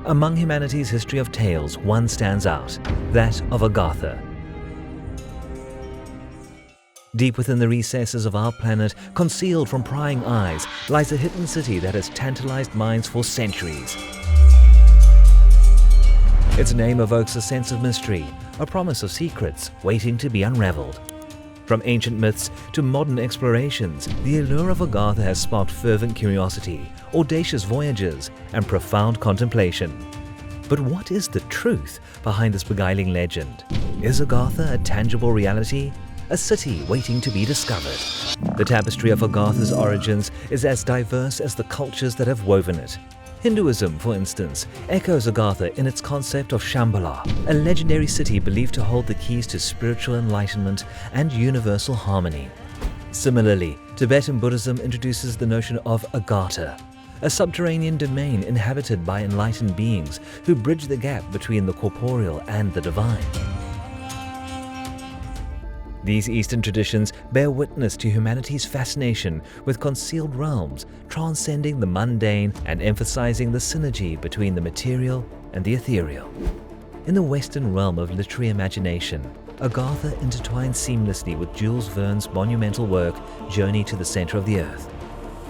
Among humanity's history of tales, one stands out, that of Agartha. Deep within the recesses of our planet, concealed from prying eyes, lies a hidden city that has tantalized minds for centuries. Its name evokes a sense of mystery, a promise of secrets waiting to be unraveled. From ancient myths to modern explorations, the allure of Agartha has sparked fervent curiosity, audacious voyages, and profound contemplation. But what is the truth behind this beguiling legend? Is Agartha a tangible reality? A city waiting to be discovered? The tapestry of Agartha's origins is as diverse as the cultures that have woven it. Hinduism, for instance, echoes Agartha in its concept of Shambhala, a legendary city believed to hold the keys to spiritual enlightenment and universal harmony. Similarly, Tibetan Buddhism introduces the notion of Agartha, a subterranean domain inhabited by enlightened beings who bridge the gap between the corporeal and the divine. These Eastern traditions bear witness to humanity's fascination with concealed realms, transcending the mundane and emphasizing the synergy between the material and the ethereal. In the Western realm of literary imagination, Agartha intertwines seamlessly with Jules Verne's monumental work, Journey to the Center of the Earth.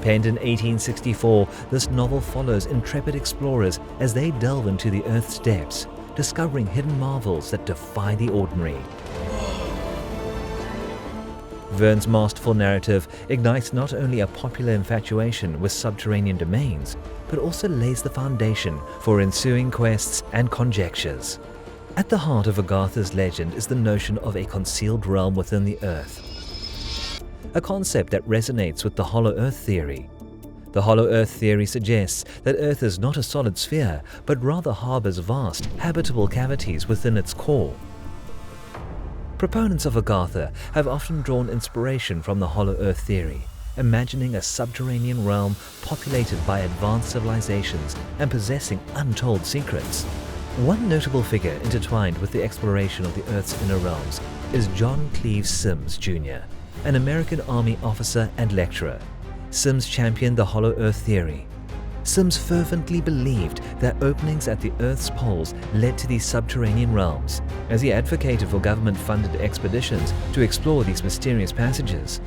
Penned in 1864, this novel follows intrepid explorers as they delve into the Earth's depths, discovering hidden marvels that defy the ordinary. Verne's masterful narrative ignites not only a popular infatuation with subterranean domains, but also lays the foundation for ensuing quests and conjectures. At the heart of Agartha's legend is the notion of a concealed realm within the Earth, a concept that resonates with the Hollow Earth theory. The Hollow Earth theory suggests that Earth is not a solid sphere, but rather harbors vast, habitable cavities within its core. Proponents of Agartha have often drawn inspiration from the Hollow Earth theory, imagining a subterranean realm populated by advanced civilizations and possessing untold secrets. One notable figure intertwined with the exploration of the Earth's inner realms is John Cleves Symmes, Jr., an American Army officer and lecturer. Symmes championed the Hollow Earth theory. Symmes fervently believed that openings at the Earth's poles led to these subterranean realms, as he advocated for government-funded expeditions to explore these mysterious passages.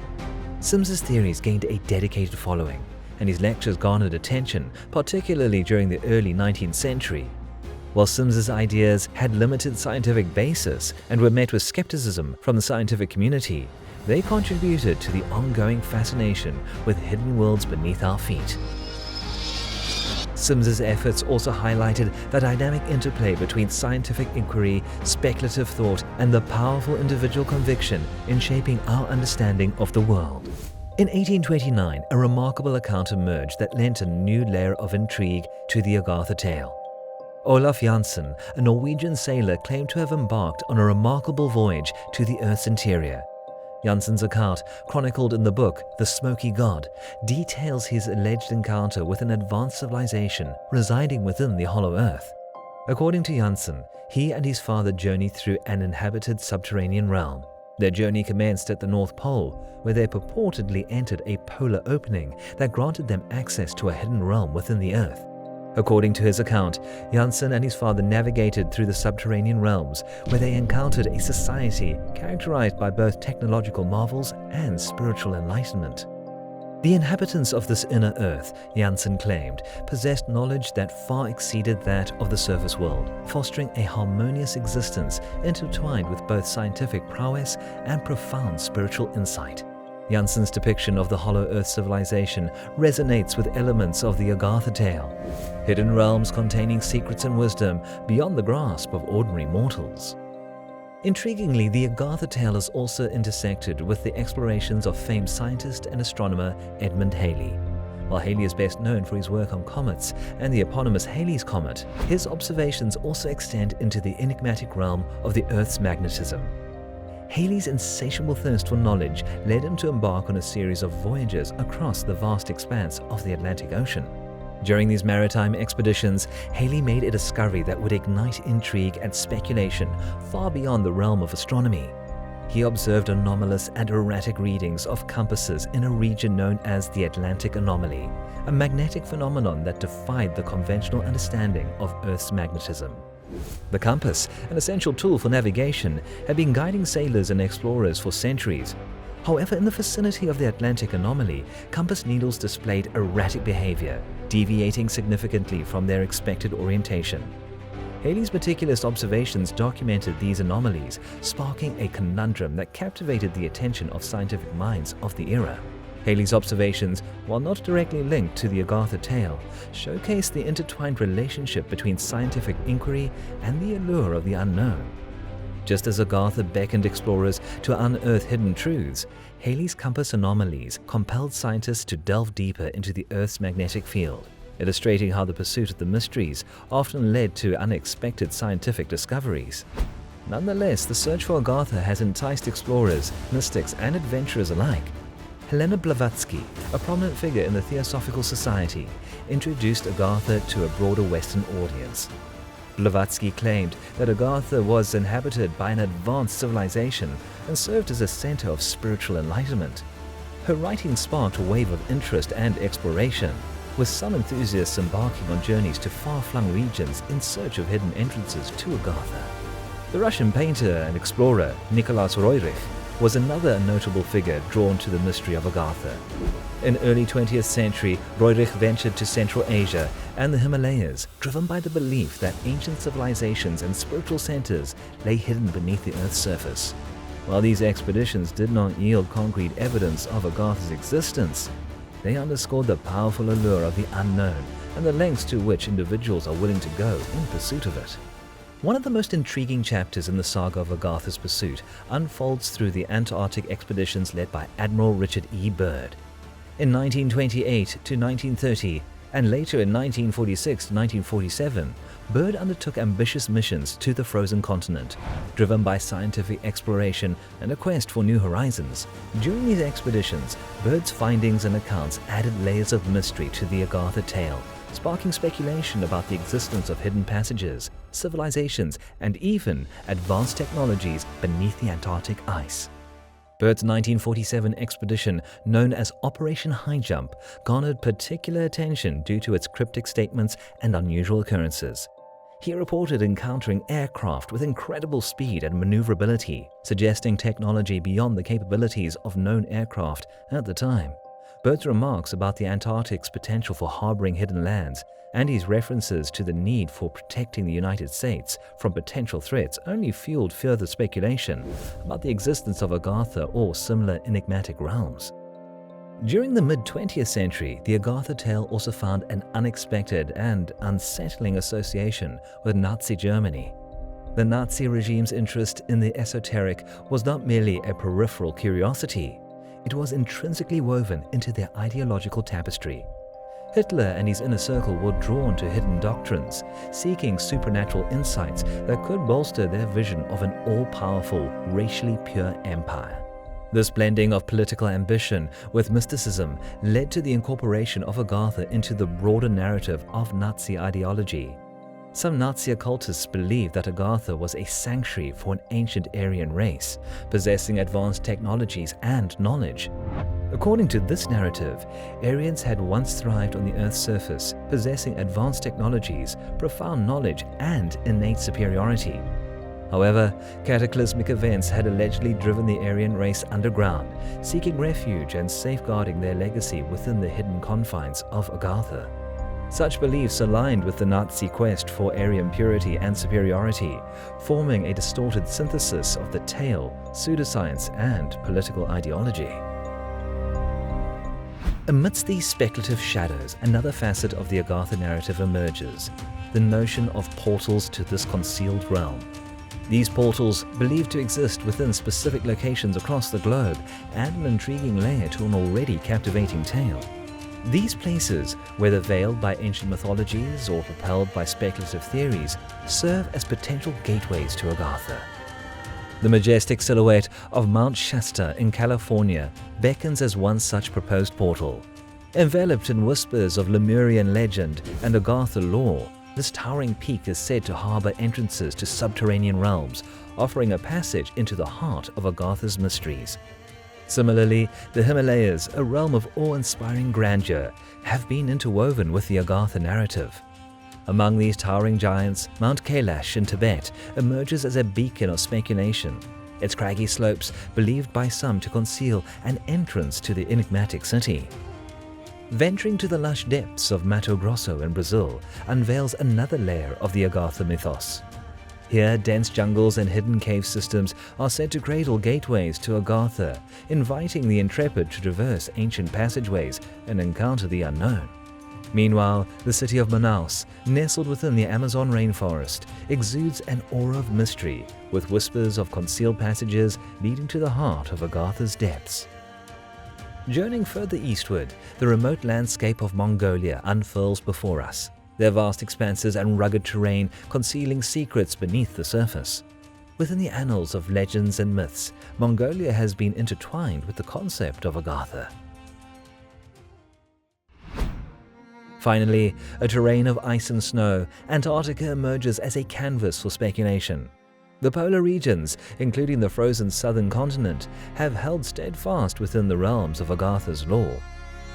Symmes's theories gained a dedicated following, and his lectures garnered attention, particularly during the early 19th century. While Symmes's ideas had limited scientific basis and were met with skepticism from the scientific community, they contributed to the ongoing fascination with hidden worlds beneath our feet. Symmes's efforts also highlighted the dynamic interplay between scientific inquiry, speculative thought, and the powerful individual conviction in shaping our understanding of the world. In 1829, a remarkable account emerged that lent a new layer of intrigue to the Agartha tale. Olaf Jansen, a Norwegian sailor, claimed to have embarked on a remarkable voyage to the Earth's interior. Jansen's account, chronicled in the book The Smoky God, details his alleged encounter with an advanced civilization residing within the Hollow Earth. According to Jansen, he and his father journeyed through an inhabited subterranean realm. Their journey commenced at the North Pole, where they purportedly entered a polar opening that granted them access to a hidden realm within the Earth. According to his account, Jansen and his father navigated through the subterranean realms, where they encountered a society characterized by both technological marvels and spiritual enlightenment. The inhabitants of this inner Earth, Jansen claimed, possessed knowledge that far exceeded that of the surface world, fostering a harmonious existence intertwined with both scientific prowess and profound spiritual insight. Jansen's depiction of the Hollow Earth civilization resonates with elements of the Agartha tale, hidden realms containing secrets and wisdom beyond the grasp of ordinary mortals. Intriguingly, the Agartha tale is also intersected with the explorations of famed scientist and astronomer Edmund Halley. While Halley is best known for his work on comets and the eponymous Halley's Comet, his observations also extend into the enigmatic realm of the Earth's magnetism. Halley's insatiable thirst for knowledge led him to embark on a series of voyages across the vast expanse of the Atlantic Ocean. During these maritime expeditions, Halley made a discovery that would ignite intrigue and speculation far beyond the realm of astronomy. He observed anomalous and erratic readings of compasses in a region known as the Atlantic anomaly, a magnetic phenomenon that defied the conventional understanding of Earth's magnetism. The compass, an essential tool for navigation, had been guiding sailors and explorers for centuries. However, in the vicinity of the Atlantic anomaly, compass needles displayed erratic behavior, deviating significantly from their expected orientation. Halley's meticulous observations documented these anomalies, sparking a conundrum that captivated the attention of scientific minds of the era. Halley's observations, while not directly linked to the Agartha tale, showcased the intertwined relationship between scientific inquiry and the allure of the unknown. Just as Agartha beckoned explorers to unearth hidden truths, Halley's compass anomalies compelled scientists to delve deeper into the Earth's magnetic field, illustrating how the pursuit of the mysteries often led to unexpected scientific discoveries. Nonetheless, the search for Agartha has enticed explorers, mystics, and adventurers alike. Helena Blavatsky, a prominent figure in the Theosophical Society, introduced Agartha to a broader Western audience. Blavatsky claimed that Agartha was inhabited by an advanced civilization and served as a center of spiritual enlightenment. Her writing sparked a wave of interest and exploration, with some enthusiasts embarking on journeys to far-flung regions in search of hidden entrances to Agartha. The Russian painter and explorer Nikolaus Roerich was another notable figure drawn to the mystery of Agartha. In early 20th century, Roerich ventured to Central Asia and the Himalayas, driven by the belief that ancient civilizations and spiritual centers lay hidden beneath the Earth's surface. While these expeditions did not yield concrete evidence of Agartha's existence, they underscored the powerful allure of the unknown and the lengths to which individuals are willing to go in pursuit of it. One of the most intriguing chapters in the saga of Agartha's pursuit unfolds through the Antarctic expeditions led by Admiral Richard E. Byrd. In 1928 to 1930, and later in 1946 to 1947, Byrd undertook ambitious missions to the frozen continent, driven by scientific exploration and a quest for new horizons. During these expeditions, Byrd's findings and accounts added layers of mystery to the Agartha tale, sparking speculation about the existence of hidden passages, civilizations, and even advanced technologies beneath the Antarctic ice. Byrd's 1947 expedition, known as Operation High Jump, garnered particular attention due to its cryptic statements and unusual occurrences. He reported encountering aircraft with incredible speed and maneuverability, suggesting technology beyond the capabilities of known aircraft at the time. Byrd's remarks about the Antarctic's potential for harboring hidden lands and his references to the need for protecting the United States from potential threats only fueled further speculation about the existence of Agartha or similar enigmatic realms. During the mid-20th century, the Agartha tale also found an unexpected and unsettling association with Nazi Germany. The Nazi regime's interest in the esoteric was not merely a peripheral curiosity. It was intrinsically woven into their ideological tapestry. Hitler and his inner circle were drawn to hidden doctrines, seeking supernatural insights that could bolster their vision of an all-powerful, racially pure empire. This blending of political ambition with mysticism led to the incorporation of Agartha into the broader narrative of Nazi ideology. Some Nazi occultists believed that Agartha was a sanctuary for an ancient Aryan race, possessing advanced technologies and knowledge. According to this narrative, Aryans had once thrived on the Earth's surface, possessing advanced technologies, profound knowledge, and innate superiority. However, cataclysmic events had allegedly driven the Aryan race underground, seeking refuge and safeguarding their legacy within the hidden confines of Agartha. Such beliefs aligned with the Nazi quest for Aryan purity and superiority, forming a distorted synthesis of the tale, pseudoscience, and political ideology. Amidst these speculative shadows, another facet of the Agartha narrative emerges, the notion of portals to this concealed realm. These portals, believed to exist within specific locations across the globe, add an intriguing layer to an already captivating tale. These places, whether veiled by ancient mythologies or propelled by speculative theories, serve as potential gateways to Agartha. The majestic silhouette of Mount Shasta in California beckons as one such proposed portal. Enveloped in whispers of Lemurian legend and Agartha lore, This towering peak is said to harbor entrances to subterranean realms, offering a passage into the heart of Agartha's mysteries. Similarly, the Himalayas, a realm of awe-inspiring grandeur, have been interwoven with the Agartha narrative. Among these towering giants, Mount Kailash in Tibet emerges as a beacon of speculation, its craggy slopes believed by some to conceal an entrance to the enigmatic city. Venturing to the lush depths of Mato Grosso in Brazil unveils another layer of the Agartha mythos. Here, dense jungles and hidden cave systems are said to cradle gateways to Agartha, inviting the intrepid to traverse ancient passageways and encounter the unknown. Meanwhile, the city of Manaus, nestled within the Amazon rainforest, exudes an aura of mystery, with whispers of concealed passages leading to the heart of Agartha's depths. Journeying further eastward, the remote landscape of Mongolia unfurls before us, their vast expanses and rugged terrain concealing secrets beneath the surface. Within the annals of legends and myths, Mongolia has been intertwined with the concept of Agartha. Finally, a terrain of ice and snow, Antarctica emerges as a canvas for speculation. The polar regions, including the frozen southern continent, have held steadfast within the realms of Agartha's lore.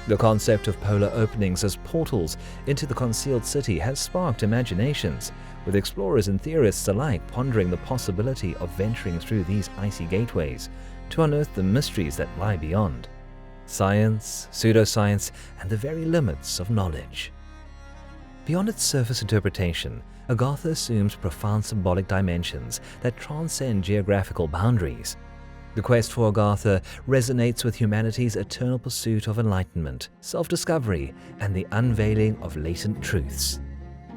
The concept of polar openings as portals into the concealed city has sparked imaginations, with explorers and theorists alike pondering the possibility of venturing through these icy gateways to unearth the mysteries that lie beyond. Science, pseudoscience, and the very limits of knowledge. Beyond its surface interpretation, Agartha assumes profound symbolic dimensions that transcend geographical boundaries. The quest for Agartha resonates with humanity's eternal pursuit of enlightenment, self-discovery, and the unveiling of latent truths.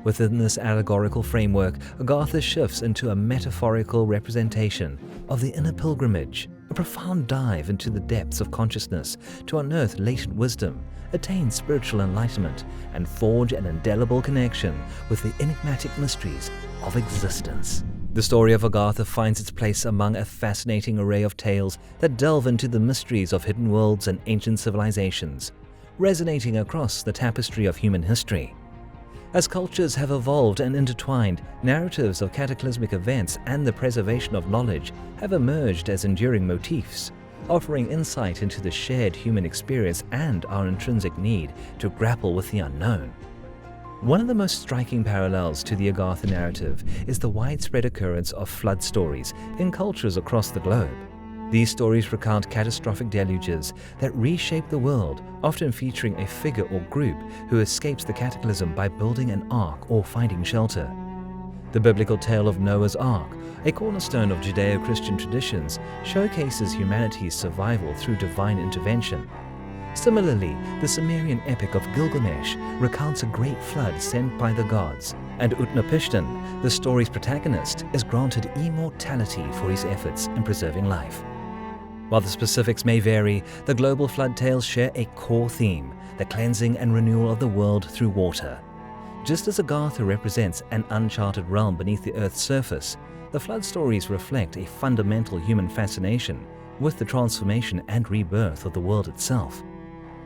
Within this allegorical framework, Agartha shifts into a metaphorical representation of the inner pilgrimage, a profound dive into the depths of consciousness to unearth latent wisdom, attain spiritual enlightenment, and forge an indelible connection with the enigmatic mysteries of existence. The story of Agartha finds its place among a fascinating array of tales that delve into the mysteries of hidden worlds and ancient civilizations, resonating across the tapestry of human history. As cultures have evolved and intertwined, narratives of cataclysmic events and the preservation of knowledge have emerged as enduring motifs, offering insight into the shared human experience and our intrinsic need to grapple with the unknown. One of the most striking parallels to the Agartha narrative is the widespread occurrence of flood stories in cultures across the globe. These stories recount catastrophic deluges that reshape the world, often featuring a figure or group who escapes the cataclysm by building an ark or finding shelter. The biblical tale of Noah's Ark, a cornerstone of Judeo-Christian traditions, showcases humanity's survival through divine intervention. Similarly, the Sumerian epic of Gilgamesh recounts a great flood sent by the gods, and Utnapishtim, the story's protagonist, is granted immortality for his efforts in preserving life. While the specifics may vary, the global flood tales share a core theme, the cleansing and renewal of the world through water. Just as Agartha represents an uncharted realm beneath the Earth's surface, the flood stories reflect a fundamental human fascination with the transformation and rebirth of the world itself.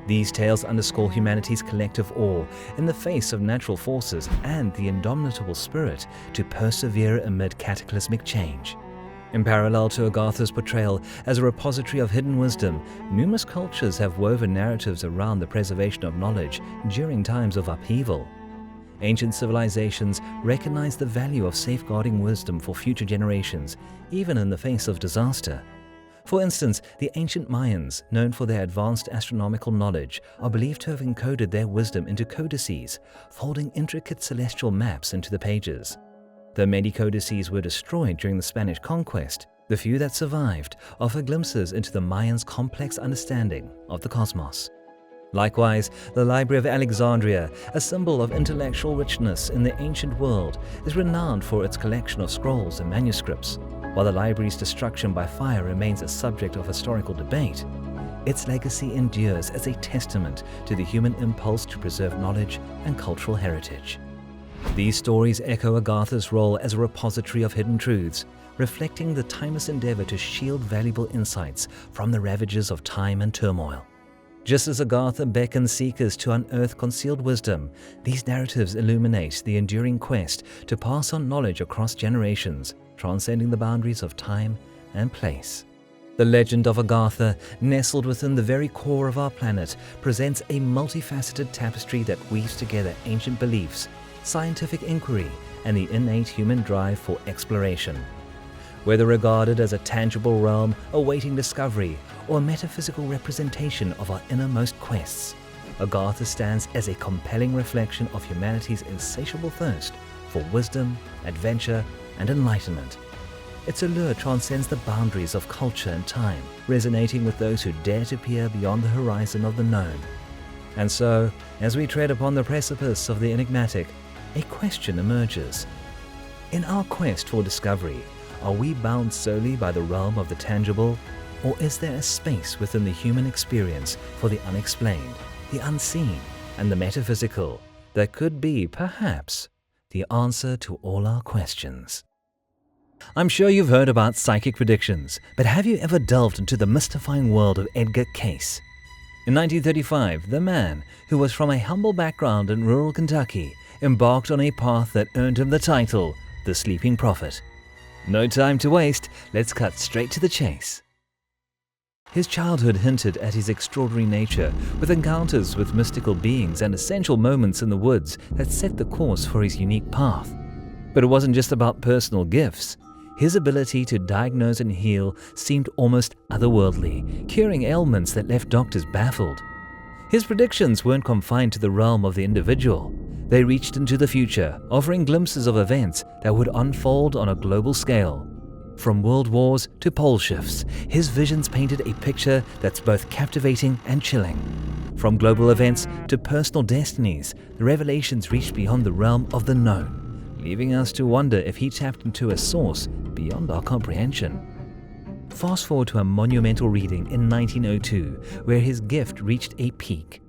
These tales underscore humanity's collective awe in the face of natural forces and the indomitable spirit to persevere amid cataclysmic change. In parallel to Agartha's portrayal as a repository of hidden wisdom, numerous cultures have woven narratives around the preservation of knowledge during times of upheaval. Ancient civilizations recognize the value of safeguarding wisdom for future generations, even in the face of disaster. For instance, the ancient Mayans, known for their advanced astronomical knowledge, are believed to have encoded their wisdom into codices, folding intricate celestial maps into the pages. Though many codices were destroyed during the Spanish conquest, the few that survived offer glimpses into the Mayans' complex understanding of the cosmos. Likewise, the Library of Alexandria, a symbol of intellectual richness in the ancient world, is renowned for its collection of scrolls and manuscripts. While the library's destruction by fire remains a subject of historical debate, its legacy endures as a testament to the human impulse to preserve knowledge and cultural heritage. These stories echo Agartha's role as a repository of hidden truths, reflecting the timeless endeavor to shield valuable insights from the ravages of time and turmoil. Just as Agartha beckons seekers to unearth concealed wisdom, these narratives illuminate the enduring quest to pass on knowledge across generations, transcending the boundaries of time and place. The legend of Agartha, nestled within the very core of our planet, presents a multifaceted tapestry that weaves together ancient beliefs, scientific inquiry, and the innate human drive for exploration. Whether regarded as a tangible realm awaiting discovery or a metaphysical representation of our innermost quests, Agartha stands as a compelling reflection of humanity's insatiable thirst for wisdom, adventure, and enlightenment. Its allure transcends the boundaries of culture and time, resonating with those who dare to peer beyond the horizon of the known. And so, as we tread upon the precipice of the enigmatic, a question emerges. In our quest for discovery, are we bound solely by the realm of the tangible, or is there a space within the human experience for the unexplained, the unseen, and the metaphysical that could be, perhaps, the answer to all our questions? I'm sure you've heard about psychic predictions, but have you ever delved into the mystifying world of Edgar Cayce? In 1935, the man, who was from a humble background in rural Kentucky, embarked on a path that earned him the title, the Sleeping Prophet. No time to waste, let's cut straight to the chase. His childhood hinted at his extraordinary nature, with encounters with mystical beings and essential moments in the woods that set the course for his unique path. But it wasn't just about personal gifts. His ability to diagnose and heal seemed almost otherworldly, curing ailments that left doctors baffled. His predictions weren't confined to the realm of the individual. They reached into the future, offering glimpses of events that would unfold on a global scale. From world wars to pole shifts, his visions painted a picture that's both captivating and chilling. From global events to personal destinies, the revelations reached beyond the realm of the known, leaving us to wonder if he tapped into a source beyond our comprehension. Fast forward to a monumental reading in 1902, where his gift reached a peak.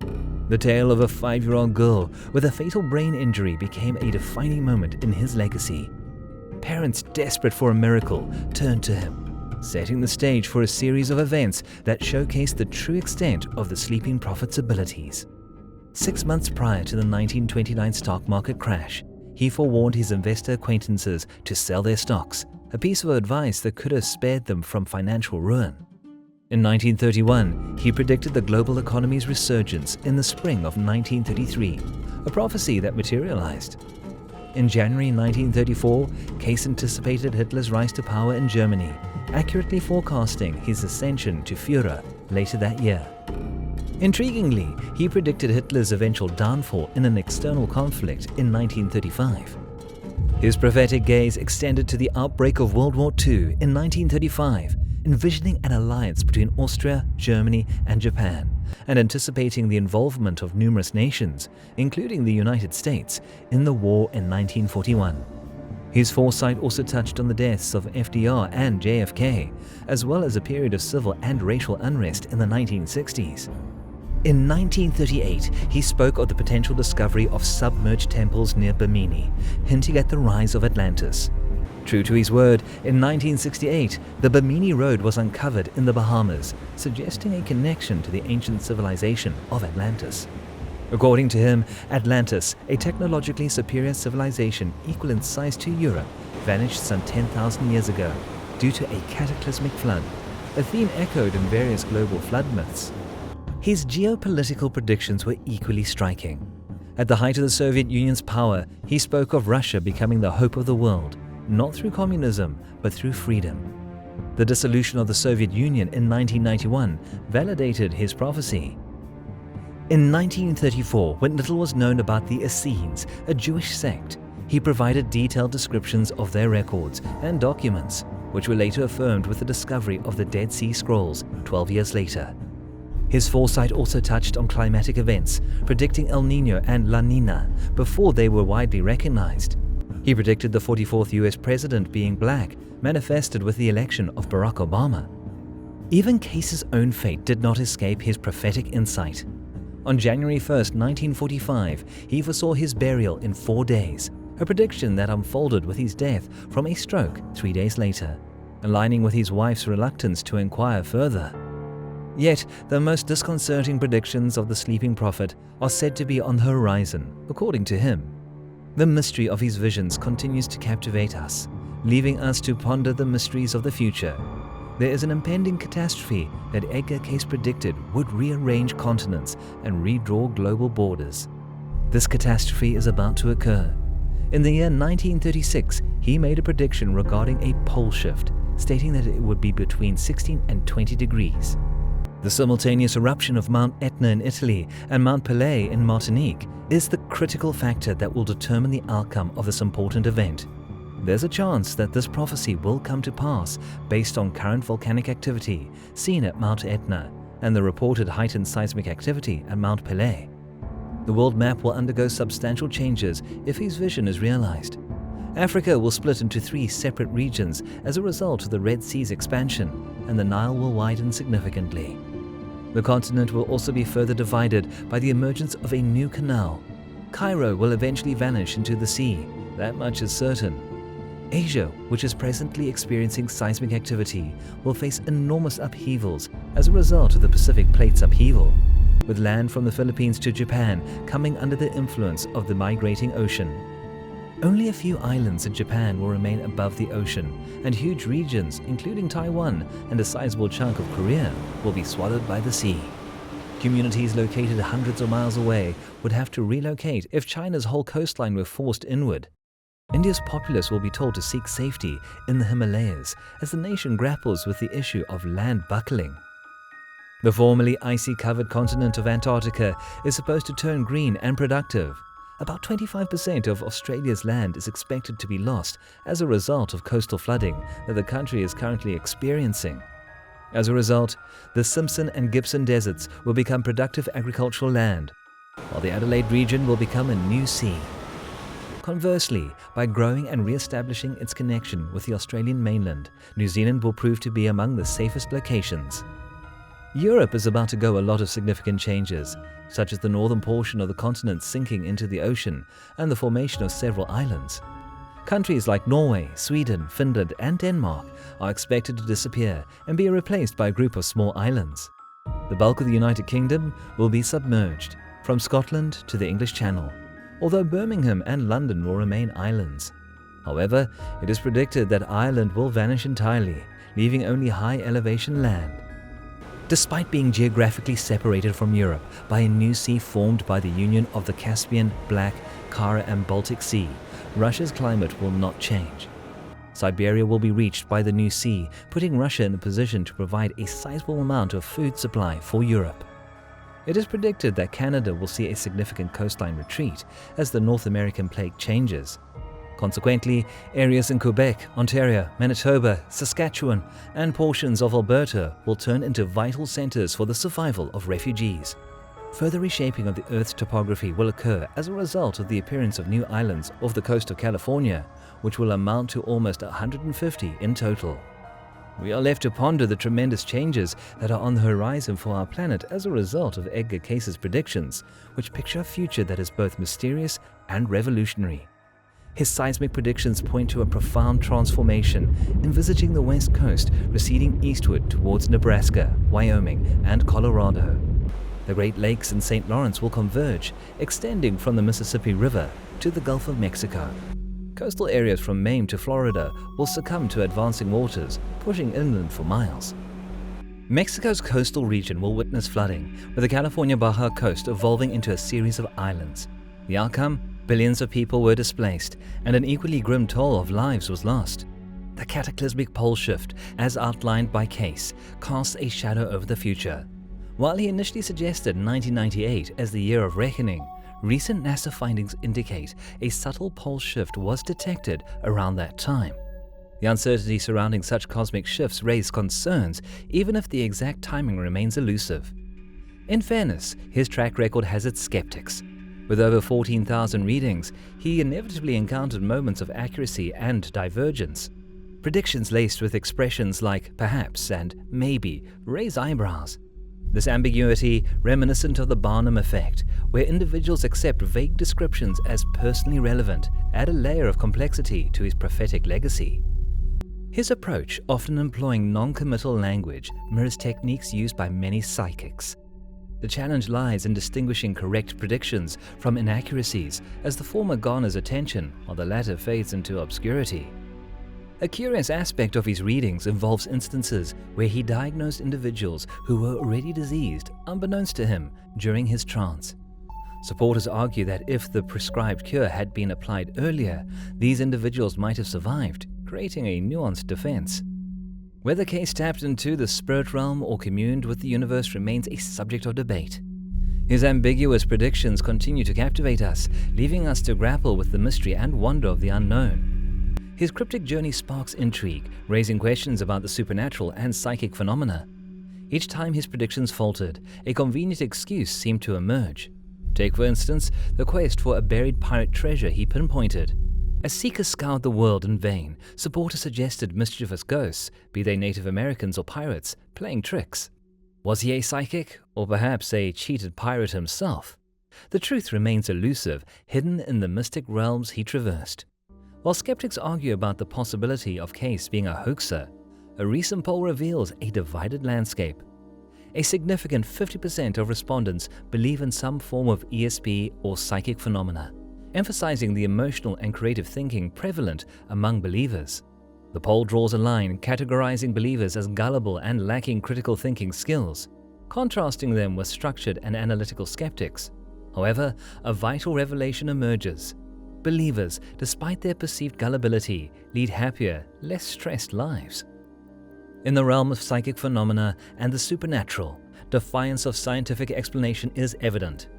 The tale of a 5-year-old girl with a fatal brain injury became a defining moment in his legacy. Parents desperate for a miracle turned to him, setting the stage for a series of events that showcased the true extent of the Sleeping Prophet's abilities. 6 months prior to the 1929 stock market crash, he forewarned his investor acquaintances to sell their stocks, a piece of advice that could have spared them from financial ruin. In 1931, he predicted the global economy's resurgence in the spring of 1933, a prophecy that materialized. In January 1934, Cayce anticipated Hitler's rise to power in Germany, accurately forecasting his ascension to Führer later that year. Intriguingly, he predicted Hitler's eventual downfall in an external conflict in 1935. His prophetic gaze extended to the outbreak of World War II in 1935, envisioning an alliance between Austria, Germany, and Japan, and anticipating the involvement of numerous nations, including the United States, in the war in 1941. His foresight also touched on the deaths of FDR and JFK, as well as a period of civil and racial unrest in the 1960s. In 1938, he spoke of the potential discovery of submerged temples near Bimini, hinting at the rise of Atlantis. True to his word, in 1968, the Bimini Road was uncovered in the Bahamas, suggesting a connection to the ancient civilization of Atlantis. According to him, Atlantis, a technologically superior civilization equal in size to Europe, vanished some 10,000 years ago due to a cataclysmic flood, a theme echoed in various global flood myths. His geopolitical predictions were equally striking. At the height of the Soviet Union's power, he spoke of Russia becoming the hope of the world, not through communism, but through freedom. The dissolution of the Soviet Union in 1991 validated his prophecy. In 1934, when little was known about the Essenes, a Jewish sect, he provided detailed descriptions of their records and documents, which were later affirmed with the discovery of the Dead Sea Scrolls 12 years later. His foresight also touched on climatic events, predicting El Niño and La Niña before they were widely recognized. He predicted the 44th US president being black, manifested with the election of Barack Obama. Even Cayce's own fate did not escape his prophetic insight. On January 1, 1945, he foresaw his burial in 4 days, a prediction that unfolded with his death from a stroke 3 days later, aligning with his wife's reluctance to inquire further. Yet, the most disconcerting predictions of the sleeping prophet are said to be on the horizon, according to him. The mystery of his visions continues to captivate us, leaving us to ponder the mysteries of the future. There is an impending catastrophe that Edgar Cayce predicted would rearrange continents and redraw global borders. This catastrophe is about to occur. In the year 1936, he made a prediction regarding a pole shift, stating that it would be between 16 and 20 degrees. The simultaneous eruption of Mount Etna in Italy and Mount Pelée in Martinique is the critical factor that will determine the outcome of this important event. There's a chance that this prophecy will come to pass based on current volcanic activity seen at Mount Etna and the reported heightened seismic activity at Mount Pelée. The world map will undergo substantial changes if his vision is realized. Africa will split into 3 separate regions as a result of the Red Sea's expansion, and the Nile will widen significantly. The continent will also be further divided by the emergence of a new canal. Cairo will eventually vanish into the sea, that much is certain. Asia, which is presently experiencing seismic activity, will face enormous upheavals as a result of the Pacific Plate's upheaval, with land from the Philippines to Japan coming under the influence of the migrating ocean. Only a few islands in Japan will remain above the ocean, and huge regions, including Taiwan and a sizable chunk of Korea, will be swallowed by the sea. Communities located hundreds of miles away would have to relocate if China's whole coastline were forced inward. India's populace will be told to seek safety in the Himalayas as the nation grapples with the issue of land buckling. The formerly icy-covered continent of Antarctica is supposed to turn green and productive. About 25% of Australia's land is expected to be lost as a result of coastal flooding that the country is currently experiencing. As a result, the Simpson and Gibson deserts will become productive agricultural land, while the Adelaide region will become a new sea. Conversely, by growing and re-establishing its connection with the Australian mainland, New Zealand will prove to be among the safest locations. Europe is about to go a lot of significant changes, such as the northern portion of the continent sinking into the ocean and the formation of several islands. Countries like Norway, Sweden, Finland, and Denmark are expected to disappear and be replaced by a group of small islands. The bulk of the United Kingdom will be submerged, from Scotland to the English Channel, although Birmingham and London will remain islands. However, it is predicted that Ireland will vanish entirely, leaving only high elevation land. Despite being geographically separated from Europe by a new sea formed by the union of the Caspian, Black, Kara and Baltic Sea, Russia's climate will not change. Siberia will be reached by the new sea, putting Russia in a position to provide a sizable amount of food supply for Europe. It is predicted that Canada will see a significant coastline retreat as the North American plate changes. Consequently, areas in Quebec, Ontario, Manitoba, Saskatchewan, and portions of Alberta will turn into vital centers for the survival of refugees. Further reshaping of the Earth's topography will occur as a result of the appearance of new islands off the coast of California, which will amount to almost 150 in total. We are left to ponder the tremendous changes that are on the horizon for our planet as a result of Edgar Cayce's predictions, which picture a future that is both mysterious and revolutionary. His seismic predictions point to a profound transformation, envisaging the West Coast receding eastward towards Nebraska, Wyoming, and Colorado. The Great Lakes and St. Lawrence will converge, extending from the Mississippi River to the Gulf of Mexico. Coastal areas from Maine to Florida will succumb to advancing waters, pushing inland for miles. Mexico's coastal region will witness flooding, with the California Baja coast evolving into a series of islands. The outcome? Billions of people were displaced, and an equally grim toll of lives was lost. The cataclysmic pole shift, as outlined by Cayce, casts a shadow over the future. While he initially suggested 1998 as the year of reckoning, recent NASA findings indicate a subtle pole shift was detected around that time. The uncertainty surrounding such cosmic shifts raised concerns, even if the exact timing remains elusive. In fairness, his track record has its skeptics. With over 14,000 readings, he inevitably encountered moments of accuracy and divergence. Predictions laced with expressions like perhaps and maybe raise eyebrows. This ambiguity, reminiscent of the Barnum effect, where individuals accept vague descriptions as personally relevant, add a layer of complexity to his prophetic legacy. His approach, often employing non-committal language, mirrors techniques used by many psychics. The challenge lies in distinguishing correct predictions from inaccuracies, as the former garners attention while the latter fades into obscurity. A curious aspect of his readings involves instances where he diagnosed individuals who were already diseased, unbeknownst to him, during his trance. Supporters argue that if the prescribed cure had been applied earlier, these individuals might have survived, creating a nuanced defense. Whether Cayce tapped into the spirit realm or communed with the universe remains a subject of debate. His ambiguous predictions continue to captivate us, leaving us to grapple with the mystery and wonder of the unknown. His cryptic journey sparks intrigue, raising questions about the supernatural and psychic phenomena. Each time his predictions faltered, a convenient excuse seemed to emerge. Take, for instance, the quest for a buried pirate treasure he pinpointed. As seekers scoured the world in vain, supporters suggested mischievous ghosts, be they Native Americans or pirates, playing tricks. Was he a psychic, or perhaps a cheated pirate himself? The truth remains elusive, hidden in the mystic realms he traversed. While skeptics argue about the possibility of Cayce being a hoaxer, a recent poll reveals a divided landscape. A significant 50% of respondents believe in some form of ESP or psychic phenomena, emphasizing the emotional and creative thinking prevalent among believers. The poll draws a line categorizing believers as gullible and lacking critical thinking skills, contrasting them with structured and analytical skeptics. However, a vital revelation emerges. Believers, despite their perceived gullibility, lead happier, less stressed lives. In the realm of psychic phenomena and the supernatural, defiance of scientific explanation is evident.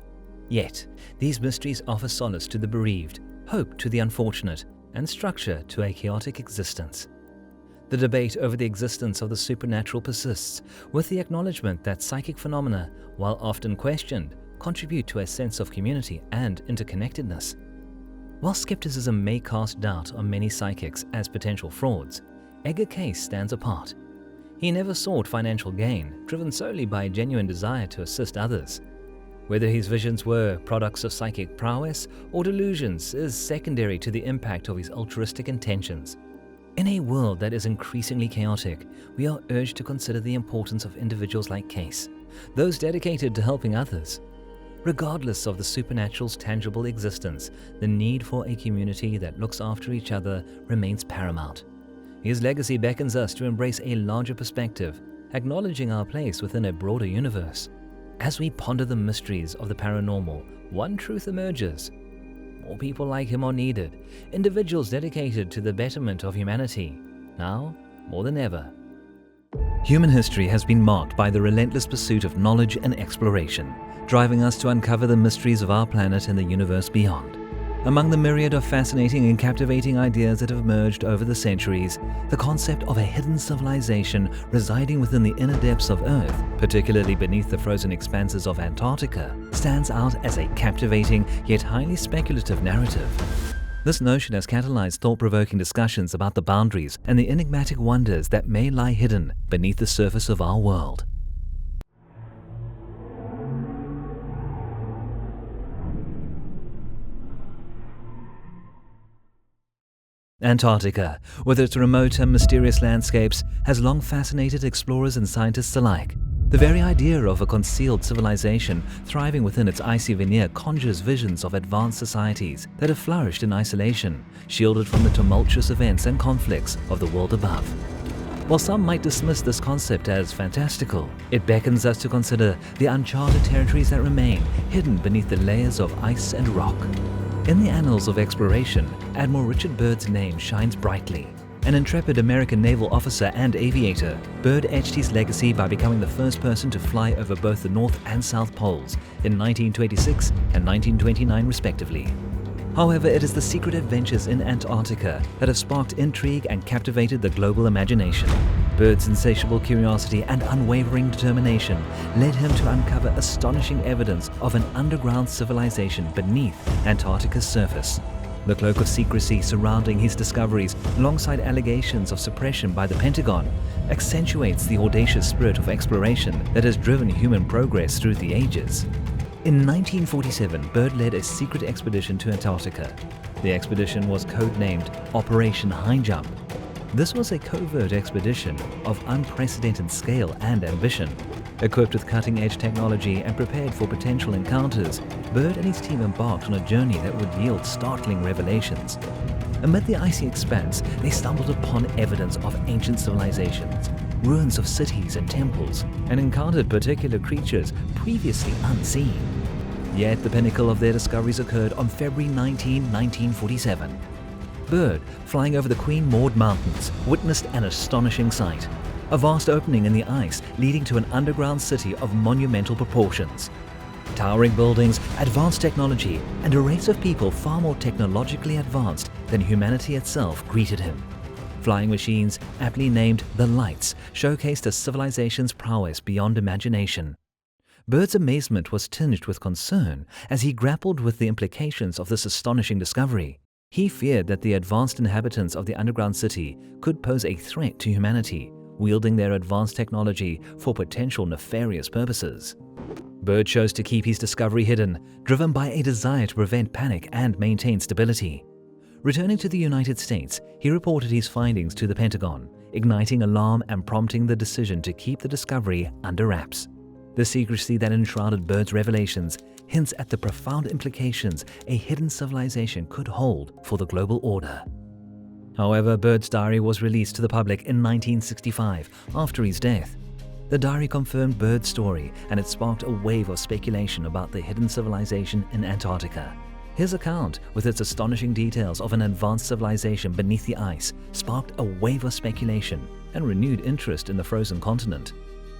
Yet, these mysteries offer solace to the bereaved, hope to the unfortunate, and structure to a chaotic existence. The debate over the existence of the supernatural persists, with the acknowledgement that psychic phenomena, while often questioned, contribute to a sense of community and interconnectedness. While skepticism may cast doubt on many psychics as potential frauds, Edgar Cayce stands apart. He never sought financial gain, driven solely by a genuine desire to assist others. Whether his visions were products of psychic prowess or delusions is secondary to the impact of his altruistic intentions. In a world that is increasingly chaotic, we are urged to consider the importance of individuals like Cayce, those dedicated to helping others. Regardless of the supernatural's tangible existence, the need for a community that looks after each other remains paramount. His legacy beckons us to embrace a larger perspective, acknowledging our place within a broader universe. As we ponder the mysteries of the paranormal, one truth emerges. More people like him are needed, individuals dedicated to the betterment of humanity, now more than ever. Human history has been marked by the relentless pursuit of knowledge and exploration, driving us to uncover the mysteries of our planet and the universe beyond. Among the myriad of fascinating and captivating ideas that have emerged over the centuries, the concept of a hidden civilization residing within the inner depths of Earth, particularly beneath the frozen expanses of Antarctica, stands out as a captivating yet highly speculative narrative. This notion has catalyzed thought-provoking discussions about the boundaries and the enigmatic wonders that may lie hidden beneath the surface of our world. Antarctica, with its remote and mysterious landscapes, has long fascinated explorers and scientists alike. The very idea of a concealed civilization thriving within its icy veneer conjures visions of advanced societies that have flourished in isolation, shielded from the tumultuous events and conflicts of the world above. While some might dismiss this concept as fantastical, it beckons us to consider the uncharted territories that remain hidden beneath the layers of ice and rock. In the annals of exploration, Admiral Richard Byrd's name shines brightly. An intrepid American naval officer and aviator, Byrd etched his legacy by becoming the first person to fly over both the North and South Poles in 1926 and 1929 respectively. However, it is the secret adventures in Antarctica that have sparked intrigue and captivated the global imagination. Byrd's insatiable curiosity and unwavering determination led him to uncover astonishing evidence of an underground civilization beneath Antarctica's surface. The cloak of secrecy surrounding his discoveries, alongside allegations of suppression by the Pentagon, accentuates the audacious spirit of exploration that has driven human progress through the ages. In 1947, Byrd led a secret expedition to Antarctica. The expedition was codenamed Operation High Jump. This was a covert expedition of unprecedented scale and ambition. Equipped with cutting-edge technology and prepared for potential encounters, Byrd and his team embarked on a journey that would yield startling revelations. Amid the icy expanse, they stumbled upon evidence of ancient civilizations, ruins of cities and temples, and encountered particular creatures previously unseen. Yet the pinnacle of their discoveries occurred on February 19, 1947. Byrd, flying over the Queen Maud Mountains, witnessed an astonishing sight. A vast opening in the ice leading to an underground city of monumental proportions. Towering buildings, advanced technology, and a race of people far more technologically advanced than humanity itself greeted him. Flying machines, aptly named the Lights, showcased a civilization's prowess beyond imagination. Byrd's amazement was tinged with concern as he grappled with the implications of this astonishing discovery. He feared that the advanced inhabitants of the underground city could pose a threat to humanity, wielding their advanced technology for potential nefarious purposes. Byrd chose to keep his discovery hidden, driven by a desire to prevent panic and maintain stability. Returning to the United States, he reported his findings to the Pentagon, igniting alarm and prompting the decision to keep the discovery under wraps. The secrecy that enshrouded Byrd's revelations hints at the profound implications a hidden civilization could hold for the global order. However, Byrd's diary was released to the public in 1965 after his death. The diary confirmed Byrd's story, and it sparked a wave of speculation about the hidden civilization in Antarctica. His account, with its astonishing details of an advanced civilization beneath the ice, sparked a wave of speculation and renewed interest in the frozen continent.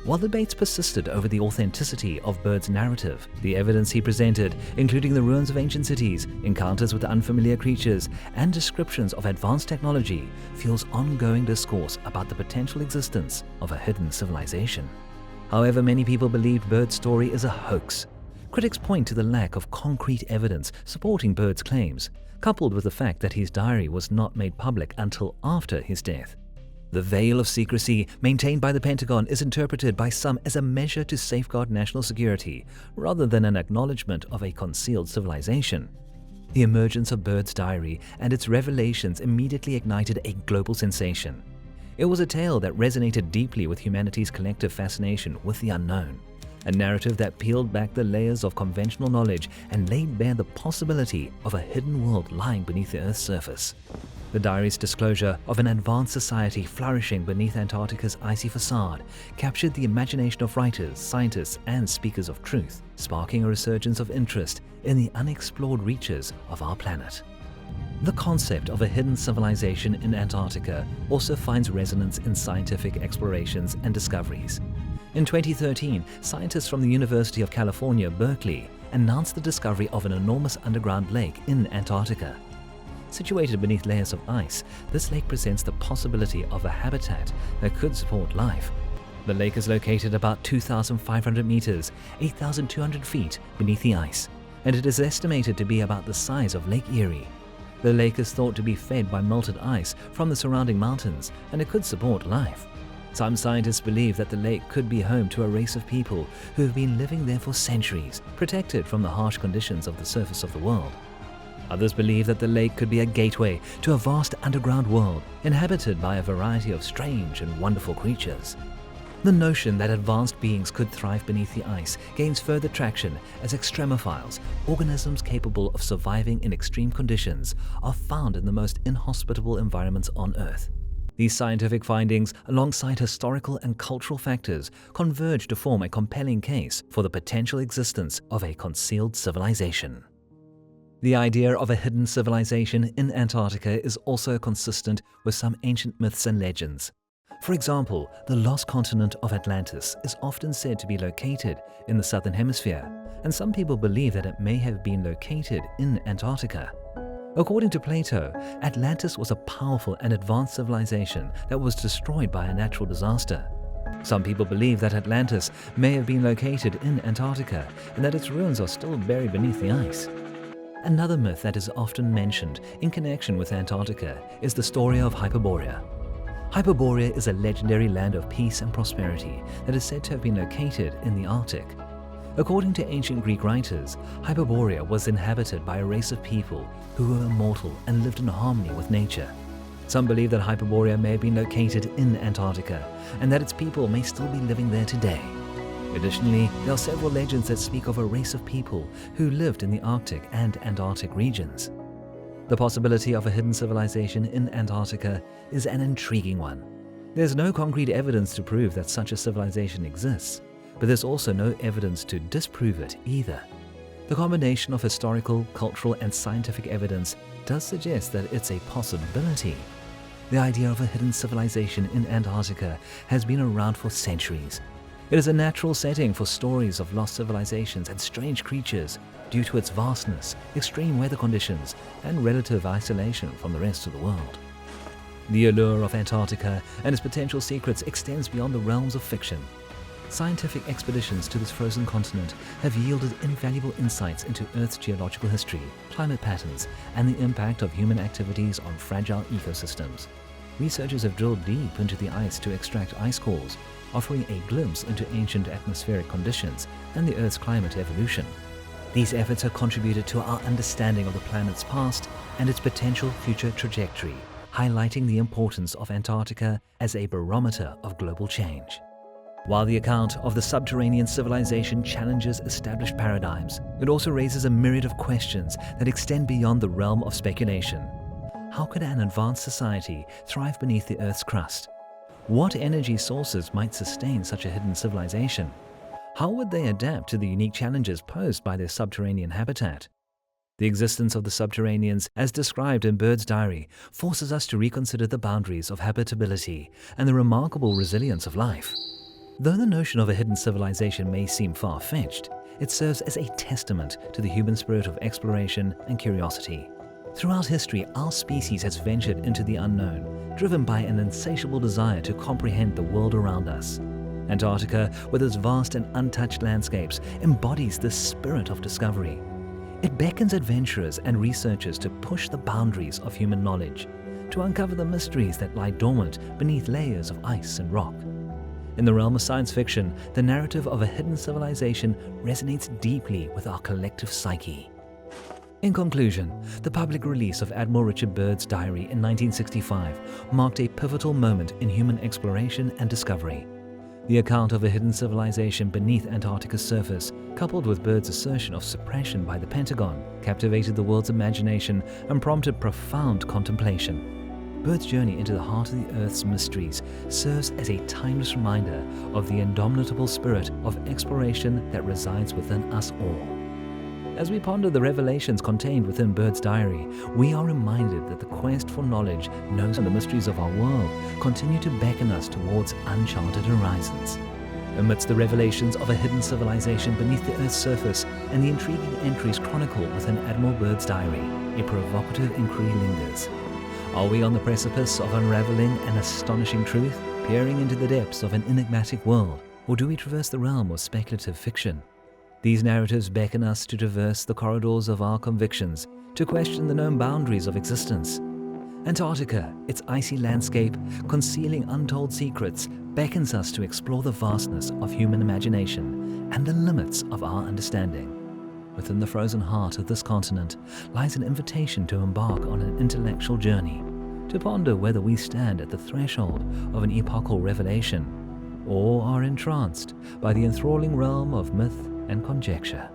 While debates persisted over the authenticity of Byrd's narrative, the evidence he presented, including the ruins of ancient cities, encounters with unfamiliar creatures, and descriptions of advanced technology, fuels ongoing discourse about the potential existence of a hidden civilization. However, many people believed Byrd's story is a hoax. Critics point to the lack of concrete evidence supporting Byrd's claims, coupled with the fact that his diary was not made public until after his death. The veil of secrecy maintained by the Pentagon is interpreted by some as a measure to safeguard national security, rather than an acknowledgement of a concealed civilization. The emergence of Byrd's diary and its revelations immediately ignited a global sensation. It was a tale that resonated deeply with humanity's collective fascination with the unknown, a narrative that peeled back the layers of conventional knowledge and laid bare the possibility of a hidden world lying beneath the Earth's surface. The diary's disclosure of an advanced society flourishing beneath Antarctica's icy facade captured the imagination of writers, scientists, and speakers of truth, sparking a resurgence of interest in the unexplored reaches of our planet. The concept of a hidden civilization in Antarctica also finds resonance in scientific explorations and discoveries. In 2013, scientists from the University of California, Berkeley, announced the discovery of an enormous underground lake in Antarctica. Situated beneath layers of ice, this lake presents the possibility of a habitat that could support life. The lake is located about 2,500 meters, 8,200 feet beneath the ice, and it is estimated to be about the size of Lake Erie. The lake is thought to be fed by melted ice from the surrounding mountains, and it could support life. Some scientists believe that the lake could be home to a race of people who have been living there for centuries, protected from the harsh conditions of the surface of the world. Others believe that the lake could be a gateway to a vast underground world inhabited by a variety of strange and wonderful creatures. The notion that advanced beings could thrive beneath the ice gains further traction as extremophiles, organisms capable of surviving in extreme conditions, are found in the most inhospitable environments on Earth. These scientific findings, alongside historical and cultural factors, converge to form a compelling case for the potential existence of a concealed civilization. The idea of a hidden civilization in Antarctica is also consistent with some ancient myths and legends. For example, the lost continent of Atlantis is often said to be located in the southern hemisphere, and some people believe that it may have been located in Antarctica. According to Plato, Atlantis was a powerful and advanced civilization that was destroyed by a natural disaster. Some people believe that Atlantis may have been located in Antarctica and that its ruins are still buried beneath the ice. Another myth that is often mentioned in connection with Antarctica is the story of Hyperborea. Hyperborea is a legendary land of peace and prosperity that is said to have been located in the Arctic. According to ancient Greek writers, Hyperborea was inhabited by a race of people who were immortal and lived in harmony with nature. Some believe that Hyperborea may have been located in Antarctica and that its people may still be living there today. Additionally, there are several legends that speak of a race of people who lived in the Arctic and Antarctic regions. The possibility of a hidden civilization in Antarctica is an intriguing one. There's no concrete evidence to prove that such a civilization exists, but there's also no evidence to disprove it either. The combination of historical, cultural, and scientific evidence does suggest that it's a possibility. The idea of a hidden civilization in Antarctica has been around for centuries. It is a natural setting for stories of lost civilizations and strange creatures due to its vastness, extreme weather conditions, and relative isolation from the rest of the world. The allure of Antarctica and its potential secrets extends beyond the realms of fiction. Scientific expeditions to this frozen continent have yielded invaluable insights into Earth's geological history, climate patterns, and the impact of human activities on fragile ecosystems. Researchers have drilled deep into the ice to extract ice cores, offering a glimpse into ancient atmospheric conditions and the Earth's climate evolution. These efforts have contributed to our understanding of the planet's past and its potential future trajectory, highlighting the importance of Antarctica as a barometer of global change. While the account of the subterranean civilization challenges established paradigms, it also raises a myriad of questions that extend beyond the realm of speculation. How could an advanced society thrive beneath the Earth's crust? What energy sources might sustain such a hidden civilization? How would they adapt to the unique challenges posed by their subterranean habitat? The existence of the subterraneans, as described in Bird's diary, forces us to reconsider the boundaries of habitability and the remarkable resilience of life. Though the notion of a hidden civilization may seem far-fetched, it serves as a testament to the human spirit of exploration and curiosity. Throughout history, our species has ventured into the unknown, driven by an insatiable desire to comprehend the world around us. Antarctica, with its vast and untouched landscapes, embodies this spirit of discovery. It beckons adventurers and researchers to push the boundaries of human knowledge, to uncover the mysteries that lie dormant beneath layers of ice and rock. In the realm of science fiction, the narrative of a hidden civilization resonates deeply with our collective psyche. In conclusion, the public release of Admiral Richard Byrd's diary in 1965 marked a pivotal moment in human exploration and discovery. The account of a hidden civilization beneath Antarctica's surface, coupled with Byrd's assertion of suppression by the Pentagon, captivated the world's imagination and prompted profound contemplation. Byrd's journey into the heart of the Earth's mysteries serves as a timeless reminder of the indomitable spirit of exploration that resides within us all. As we ponder the revelations contained within Byrd's diary, we are reminded that the quest for knowledge, knows and the mysteries of our world continue to beckon us towards uncharted horizons. Amidst the revelations of a hidden civilization beneath the Earth's surface and the intriguing entries chronicled within Admiral Byrd's diary, a provocative inquiry lingers. Are we on the precipice of unraveling an astonishing truth, peering into the depths of an enigmatic world, or do we traverse the realm of speculative fiction? These narratives beckon us to traverse the corridors of our convictions, to question the known boundaries of existence. Antarctica, its icy landscape, concealing untold secrets, beckons us to explore the vastness of human imagination and the limits of our understanding. Within the frozen heart of this continent lies an invitation to embark on an intellectual journey, to ponder whether we stand at the threshold of an epochal revelation, or are entranced by the enthralling realm of myth and conjecture.